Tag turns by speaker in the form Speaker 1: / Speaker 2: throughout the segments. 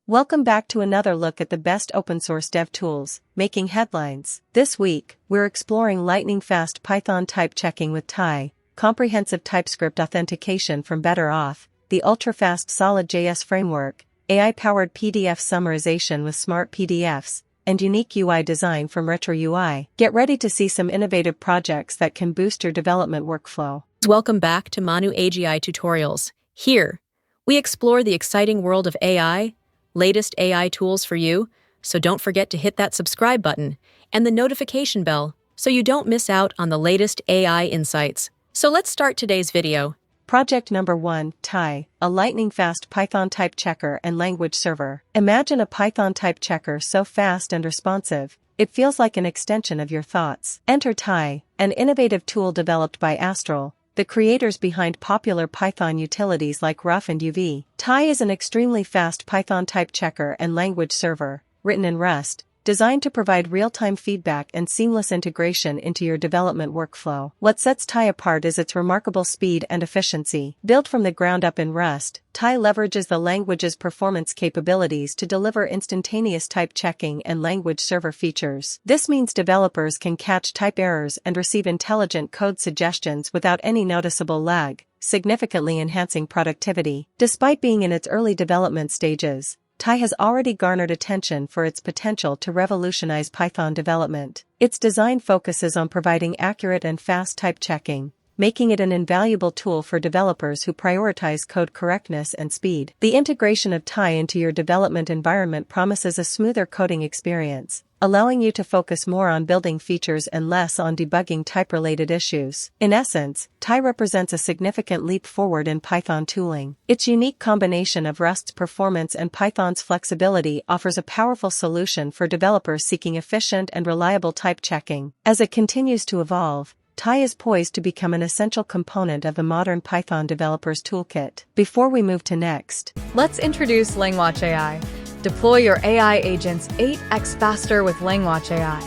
Speaker 1: Welcome back to another look at the best open-source dev tools, making headlines. This week, we're exploring lightning-fast Python type checking with Ty, comprehensive TypeScript authentication from Auth, the ultra-fast SolidJS framework, AI-powered PDF summarization with SmartPDFs, and unique UI design from RetroUI. Get ready to see some innovative projects that can boost your development workflow.
Speaker 2: Welcome back to LangWatch AI tutorials. Here, we explore the exciting world of AI, latest AI tools for you, so don't forget to hit that subscribe button and the notification bell so you don't miss out on the latest AI insights. So let's start today's video.
Speaker 1: Project number 1, Ty, a lightning-fast Python type checker and language server. Imagine a Python type checker so fast and responsive, it feels like an extension of your thoughts. Enter Ty, an innovative tool developed by Astral, the creators behind popular Python utilities like Rough and UV. Ty is an extremely fast Python type checker and language server, written in Rust, designed to provide real-time feedback and seamless integration into your development workflow. What sets Ty apart is its remarkable speed and efficiency. Built from the ground up in Rust, Ty leverages the language's performance capabilities to deliver instantaneous type checking and language server features. This means developers can catch type errors and receive intelligent code suggestions without any noticeable lag, significantly enhancing productivity. Despite being in its early development stages, Ty has already garnered attention for its potential to revolutionize Python development. Its design focuses on providing accurate and fast type checking, making it an invaluable tool for developers who prioritize code correctness and speed. The integration of Ty into your development environment promises a smoother coding experience, allowing you to focus more on building features and less on debugging type-related issues. In essence, Ty represents a significant leap forward in Python tooling. Its unique combination of Rust's performance and Python's flexibility offers a powerful solution for developers seeking efficient and reliable type checking. As it continues to evolve, Ty is poised to become an essential component of the modern Python developer's toolkit. Before we move to next,
Speaker 3: let's introduce LangWatch AI. Deploy your AI agents 8x faster with LangWatch AI.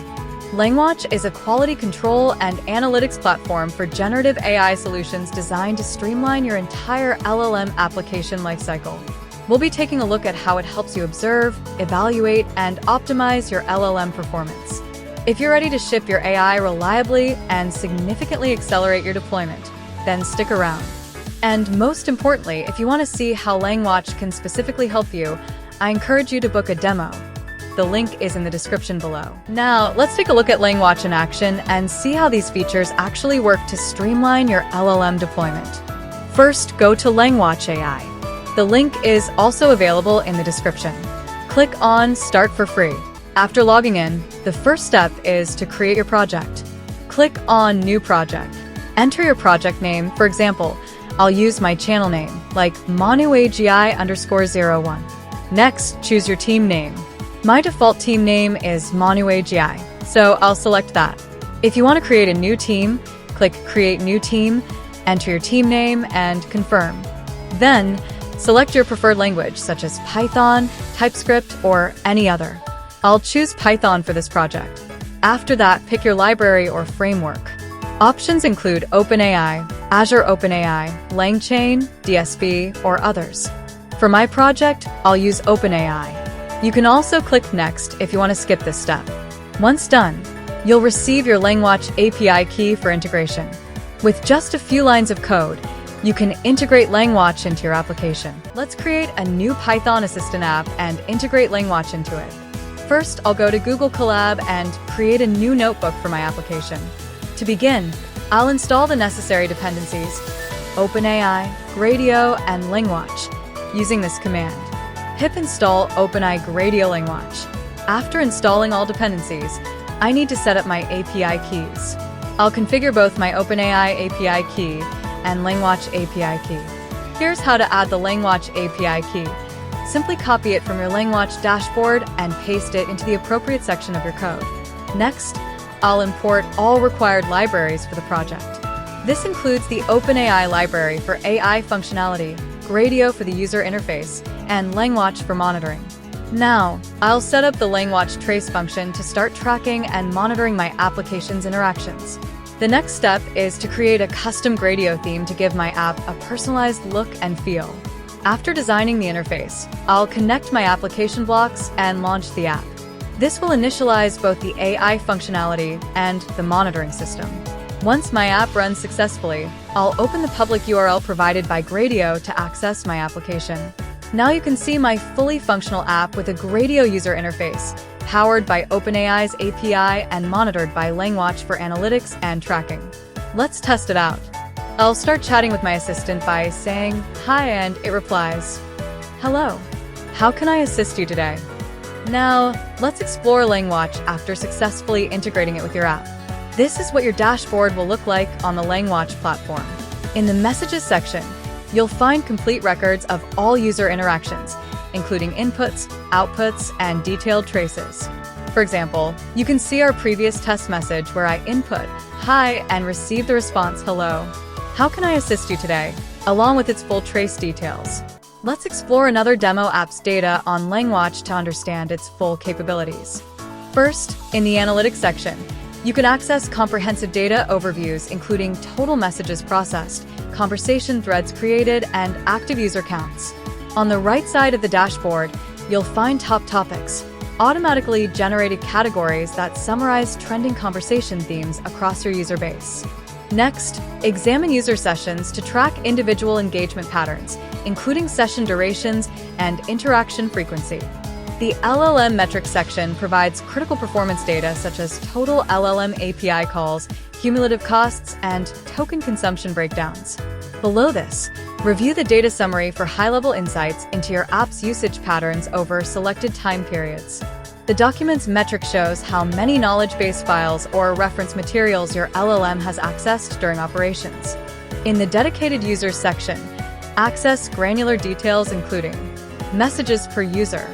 Speaker 3: LangWatch is a quality control and analytics platform for generative AI solutions designed to streamline your entire LLM application lifecycle. We'll be taking a look at how it helps you observe, evaluate, and optimize your LLM performance. If you're ready to ship your AI reliably and significantly accelerate your deployment, then stick around. And most importantly, if you want to see how LangWatch can specifically help you, I encourage you to book a demo. The link is in the description below. Now, let's take a look at LangWatch in action and see how these features actually work to streamline your LLM deployment. First, go to LangWatch AI. The link is also available in the description. Click on Start for free. After logging in, the first step is to create your project. Click on New Project. Enter your project name. For example, I'll use my channel name, like ManuAGI_01. Next, choose your team name. My default team name is ManuAGI, so I'll select that. If you want to create a new team, click Create New Team, enter your team name, and confirm. Then, select your preferred language, such as Python, TypeScript, or any other. I'll choose Python for this project. After that, pick your library or framework. Options include OpenAI, Azure OpenAI, LangChain, DSP, or others. For my project, I'll use OpenAI. You can also click Next if you want to skip this step. Once done, you'll receive your LangWatch API key for integration. With just a few lines of code, you can integrate LangWatch into your application. Let's create a new Python Assistant app and integrate LangWatch into it. First, I'll go to Google Colab and create a new notebook for my application. To begin, I'll install the necessary dependencies, OpenAI, Gradio, and LangWatch, using this command, pip install OpenAI Gradio LangWatch. After installing all dependencies, I need to set up my API keys. I'll configure both my OpenAI API key and LangWatch API key. Here's how to add the LangWatch API key. Simply copy it from your LangWatch dashboard and paste it into the appropriate section of your code. Next, I'll import all required libraries for the project. This includes the OpenAI library for AI functionality, Gradio for the user interface, and LangWatch for monitoring. Now, I'll set up the LangWatch trace function to start tracking and monitoring my application's interactions. The next step is to create a custom Gradio theme to give my app a personalized look and feel. After designing the interface, I'll connect my application blocks and launch the app. This will initialize both the AI functionality and the monitoring system. Once my app runs successfully, I'll open the public URL provided by Gradio to access my application. Now you can see my fully functional app with a Gradio user interface, powered by OpenAI's API and monitored by LangWatch for analytics and tracking. Let's test it out. I'll start chatting with my assistant by saying, "Hi," and it replies, "Hello. How can I assist you today?" Now, let's explore LangWatch after successfully integrating it with your app. This is what your dashboard will look like on the LangWatch platform. In the Messages section, you'll find complete records of all user interactions, including inputs, outputs, and detailed traces. For example, you can see our previous test message where I input, "Hi," and receive the response, "Hello. How can I assist you today?" along with its full trace details. Let's explore another demo app's data on LangWatch to understand its full capabilities. First, in the Analytics section, you can access comprehensive data overviews including total messages processed, conversation threads created, and active user counts. On the right side of the dashboard, you'll find top topics, automatically generated categories that summarize trending conversation themes across your user base. Next, examine user sessions to track individual engagement patterns, including session durations and interaction frequency. The LLM metrics section provides critical performance data such as total LLM API calls, cumulative costs, and token consumption breakdowns. Below this, review the data summary for high-level insights into your app's usage patterns over selected time periods. The document's metric shows how many knowledge base files or reference materials your LLM has accessed during operations. In the dedicated users section, access granular details including messages per user,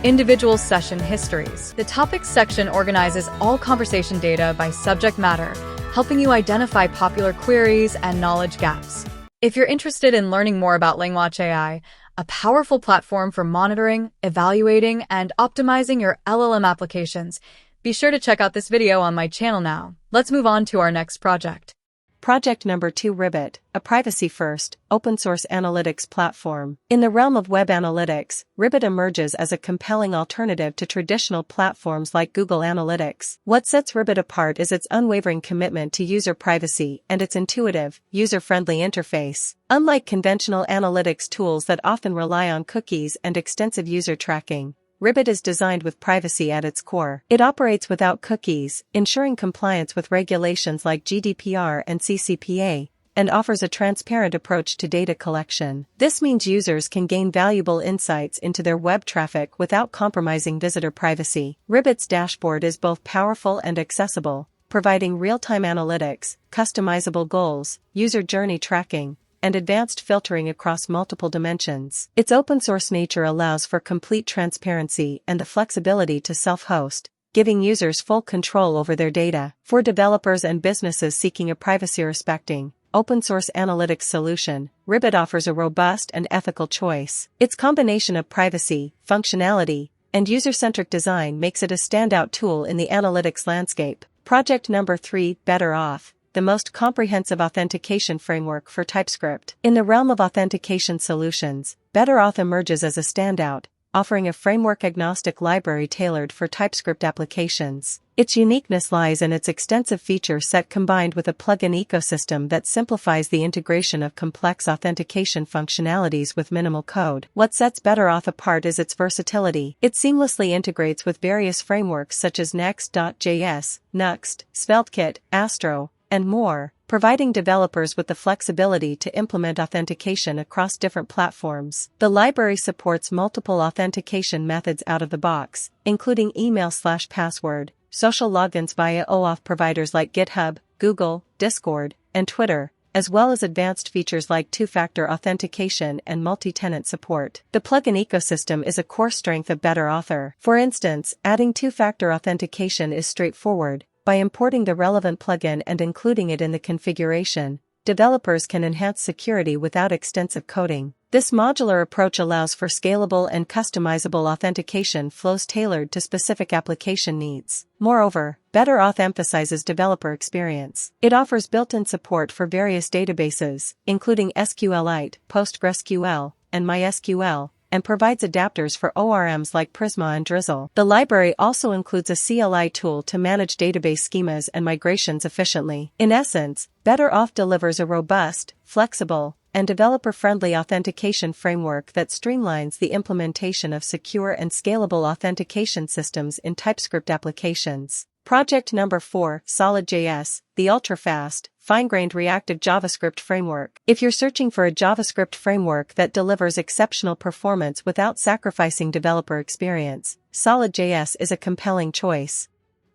Speaker 3: individual session histories. The topics section organizes all conversation data by subject matter, helping you identify popular queries and knowledge gaps. If you're interested in learning more about LangWatch AI, a powerful platform for monitoring, evaluating, and optimizing your LLM applications, be sure to check out this video on my channel now. Let's move on to our next project.
Speaker 1: Project number 2, Rybbit, a privacy-first, open-source analytics platform. In the realm of web analytics, Rybbit emerges as a compelling alternative to traditional platforms like Google Analytics. What sets Rybbit apart is its unwavering commitment to user privacy and its intuitive, user-friendly interface. Unlike conventional analytics tools that often rely on cookies and extensive user tracking, Rybbit is designed with privacy at its core. It operates without cookies, ensuring compliance with regulations like GDPR and CCPA, and offers a transparent approach to data collection. This means users can gain valuable insights into their web traffic without compromising visitor privacy. Rybbit's dashboard is both powerful and accessible, providing real-time analytics, customizable goals, user journey tracking, and advanced filtering across multiple dimensions. Its open-source nature allows for complete transparency and the flexibility to self-host, giving users full control over their data. For developers and businesses seeking a privacy-respecting, open-source analytics solution, Rybbit offers a robust and ethical choice. Its combination of privacy, functionality, and user-centric design makes it a standout tool in the analytics landscape. Project number 3, Better Auth, the most comprehensive authentication framework for TypeScript. In the realm of authentication solutions, Better Auth emerges as a standout, offering a framework-agnostic library tailored for TypeScript applications. Its uniqueness lies in its extensive feature set combined with a plugin ecosystem that simplifies the integration of complex authentication functionalities with minimal code. What sets Better Auth apart is its versatility. It seamlessly integrates with various frameworks such as Next.js, Nuxt, SvelteKit, Astro, and more, providing developers with the flexibility to implement authentication across different platforms. The library supports multiple authentication methods out of the box, including email/password, social logins via OAuth providers like GitHub, Google, Discord, and Twitter, as well as advanced features like two-factor authentication and multi-tenant support. The plugin ecosystem is a core strength of Better Auth. For instance, adding two-factor authentication is straightforward. By importing the relevant plugin and including it in the configuration, developers can enhance security without extensive coding. This modular approach allows for scalable and customizable authentication flows tailored to specific application needs. Moreover, Better Auth emphasizes developer experience. It offers built-in support for various databases, including SQLite, PostgreSQL, and MySQL, and provides adapters for ORMs like Prisma and Drizzle. The library also includes a CLI tool to manage database schemas and migrations efficiently. In essence, Better Auth delivers a robust, flexible, and developer-friendly authentication framework that streamlines the implementation of secure and scalable authentication systems in TypeScript applications. Project number 4, SolidJS, the ultra-fast, fine-grained reactive JavaScript framework. If you're searching for a JavaScript framework that delivers exceptional performance without sacrificing developer experience, SolidJS is a compelling choice.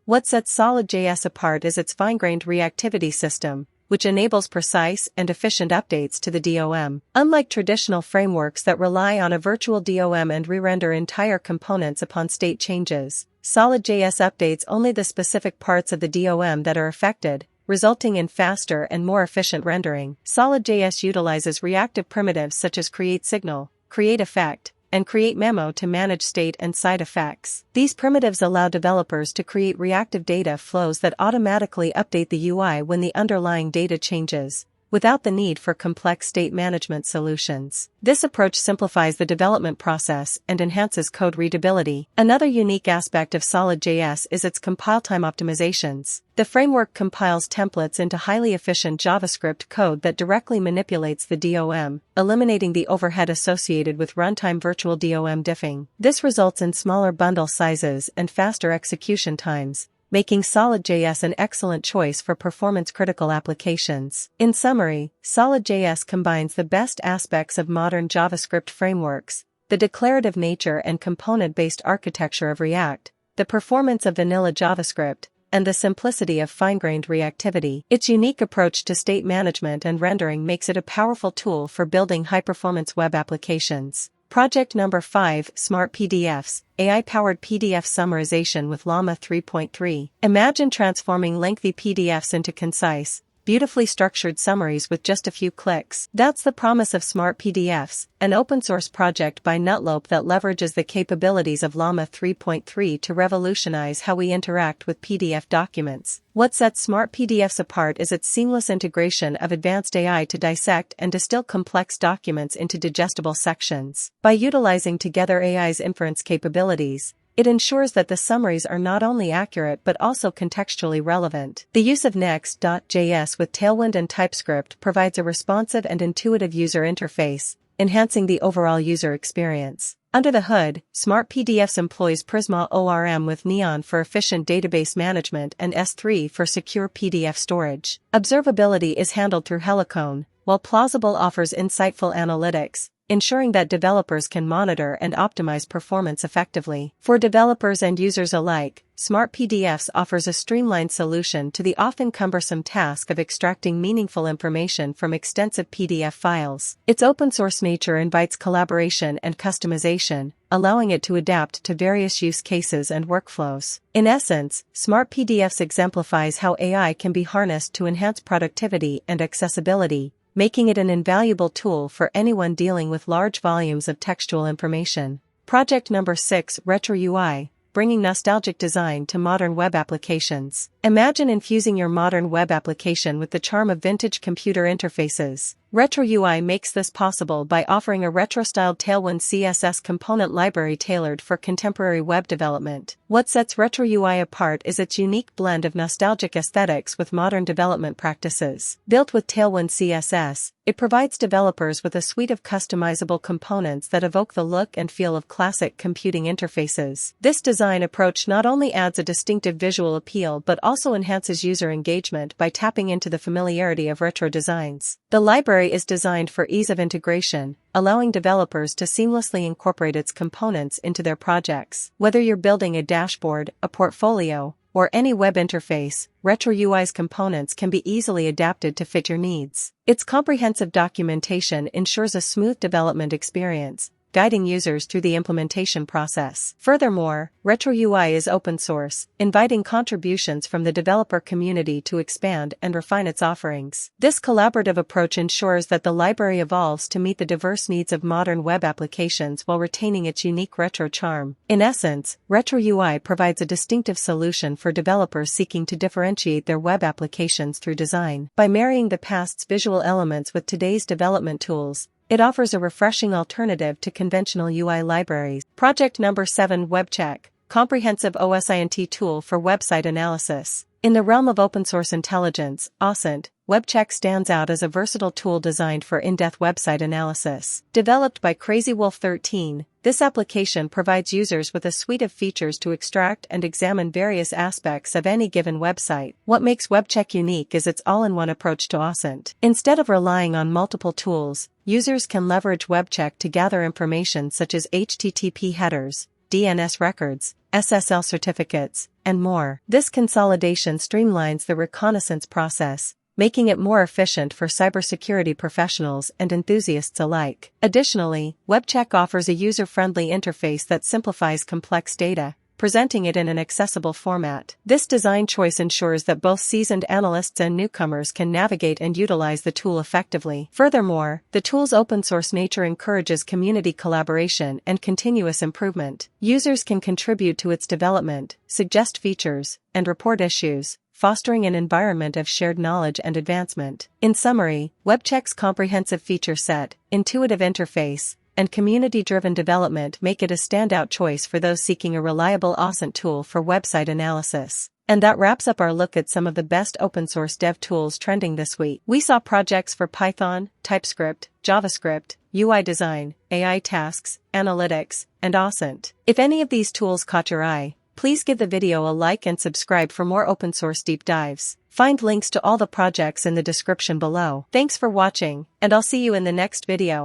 Speaker 1: What sets SolidJS apart is its fine-grained reactivity system, which enables precise and efficient updates to the DOM. Unlike traditional frameworks that rely on a virtual DOM and re-render entire components upon state changes, SolidJS updates only the specific parts of the DOM that are affected, resulting in faster and more efficient rendering. SolidJS utilizes reactive primitives such as createSignal, createEffect, and createMemo to manage state and side effects. These primitives allow developers to create reactive data flows that automatically update the UI when the underlying data changes, without the need for complex state management solutions. This approach simplifies the development process and enhances code readability. Another unique aspect of SolidJS is its compile time optimizations. The framework compiles templates into highly efficient JavaScript code that directly manipulates the DOM, eliminating the overhead associated with runtime virtual DOM diffing. This results in smaller bundle sizes and faster execution times, making SolidJS an excellent choice for performance-critical applications. In summary, SolidJS combines the best aspects of modern JavaScript frameworks, the declarative nature and component-based architecture of React, the performance of vanilla JavaScript, and the simplicity of fine-grained reactivity. Its unique approach to state management and rendering makes it a powerful tool for building high-performance web applications. Project number 5, SmartPDFs, AI-powered PDF summarization with Llama 3.3. Imagine transforming lengthy PDFs into concise, beautifully structured summaries with just a few clicks. That's the promise of SmartPDFs, an open-source project by Nutlope that leverages the capabilities of Llama 3.3 to revolutionize how we interact with PDF documents. What sets SmartPDFs apart is its seamless integration of advanced AI to dissect and distill complex documents into digestible sections. By utilizing Together AI's inference capabilities, it ensures that the summaries are not only accurate but also contextually relevant. The use of Next.js with Tailwind and TypeScript provides a responsive and intuitive user interface, enhancing the overall user experience. Under the hood, SmartPDFs employs Prisma ORM with Neon for efficient database management and S3 for secure PDF storage. Observability is handled through Helicone, while Plausible offers insightful analytics, ensuring that developers can monitor and optimize performance effectively. For developers and users alike, SmartPDFs offers a streamlined solution to the often cumbersome task of extracting meaningful information from extensive PDF files. Its open-source nature invites collaboration and customization, allowing it to adapt to various use cases and workflows. In essence, SmartPDFs exemplifies how AI can be harnessed to enhance productivity and accessibility, making it an invaluable tool for anyone dealing with large volumes of textual information. Project number 6, RetroUI, bringing nostalgic design to modern web applications. Imagine infusing your modern web application with the charm of vintage computer interfaces. RetroUI makes this possible by offering a retro-styled Tailwind CSS component library tailored for contemporary web development. What sets RetroUI apart is its unique blend of nostalgic aesthetics with modern development practices. Built with Tailwind CSS, it provides developers with a suite of customizable components that evoke the look and feel of classic computing interfaces. This design approach not only adds a distinctive visual appeal but also enhances user engagement by tapping into the familiarity of retro designs. The library is designed for ease of integration, allowing developers to seamlessly incorporate its components into their projects. Whether you're building a dashboard, a portfolio, or any web interface, RetroUI's components can be easily adapted to fit your needs. Its comprehensive documentation ensures a smooth development experience, guiding users through the implementation process. Furthermore, RetroUI is open source, inviting contributions from the developer community to expand and refine its offerings. This collaborative approach ensures that the library evolves to meet the diverse needs of modern web applications while retaining its unique retro charm. In essence, RetroUI provides a distinctive solution for developers seeking to differentiate their web applications through design. By marrying the past's visual elements with today's development tools, it offers a refreshing alternative to conventional UI libraries. Project number 7: WebCheck, comprehensive OSINT tool for website analysis. In the realm of open-source intelligence, OSINT, WebCheck stands out as a versatile tool designed for in-depth website analysis. Developed by CrazyWolf13, this application provides users with a suite of features to extract and examine various aspects of any given website. What makes WebCheck unique is its all-in-one approach to OSINT. Instead of relying on multiple tools, users can leverage WebCheck to gather information such as HTTP headers, DNS records, SSL certificates, and more. This consolidation streamlines the reconnaissance process, making it more efficient for cybersecurity professionals and enthusiasts alike. Additionally, WebCheck offers a user-friendly interface that simplifies complex data, presenting it in an accessible format. This design choice ensures that both seasoned analysts and newcomers can navigate and utilize the tool effectively. Furthermore, the tool's open-source nature encourages community collaboration and continuous improvement. Users can contribute to its development, suggest features, and report issues, fostering an environment of shared knowledge and advancement. In summary, WebCheck's comprehensive feature set, intuitive interface, and community-driven development make it a standout choice for those seeking a reliable OSINT tool for website analysis. And that wraps up our look at some of the best open-source dev tools trending this week. We saw projects for Python, TypeScript, JavaScript, UI design, AI tasks, analytics, and OSINT. If any of these tools caught your eye, please give the video a like and subscribe for more open-source deep dives. Find links to all the projects in the description below. Thanks for watching, and I'll see you in the next video.